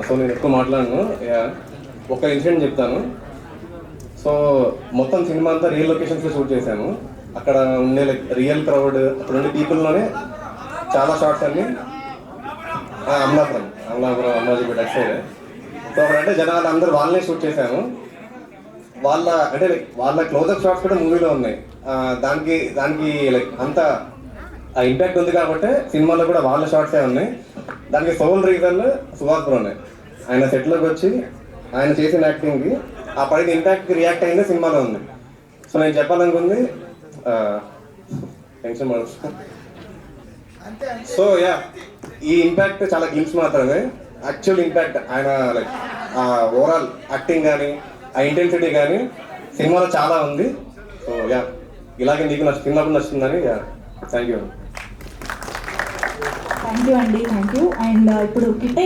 So నేను ఎక్కువ మాట్లాడను. ఒక ఇన్సిడెంట్ చెప్తాను. సో మొత్తం సినిమా అంతా రియల్ లొకేషన్స్లో షూట్ చేశాను. అక్కడ ఉండే లైక్ రియల్ క్రౌడ్, అక్కడ ఉండే పీపుల్లోనే చాలా షార్ట్స్ అన్ని అమలాపురం అమ్మాజీపేట అటు సైడ్. సో అక్కడ అంటే జనాలు అందరూ వాళ్ళనే షూట్ చేశాను. వాళ్ళ అంటే లైక్ వాళ్ళ క్లోజప్ షాట్స్ కూడా మూవీలో ఉన్నాయి. దానికి లైక్ అంత ఆ ఇంపాక్ట్ ఉంది కాబట్టి సినిమాలో కూడా వాళ్ళ షార్ట్సే ఉన్నాయి. దానికి సోల్ రీజన్ సుహాస్ బ్రోనే. ఆయన సెట్లోకి వచ్చి ఆయన చేసిన యాక్టింగ్కి ఆ పడిన ఇంపాక్ట్కి రియాక్ట్ అయిందే సినిమాలో ఉంది. సో నేను చెప్పాలనుకుంది టెన్షన్ పడుతుంది. సో ఈ ఇంపాక్ట్ చాలా గ్లిమ్స్ మాత్రమే. యాక్చువల్ ఇంపాక్ట్ ఆయన లైక్ ఆ ఓవరాల్ యాక్టింగ్ కానీ ఆ ఇంటెన్సిటీ కానీ సినిమాలో చాలా ఉంది. సో ఇలాగే నీకు చిన్నప్పుడు నచ్చుతుందని థ్యాంక్ యూ అండి. Thank you. అండ్ ఇప్పుడు కిట్టే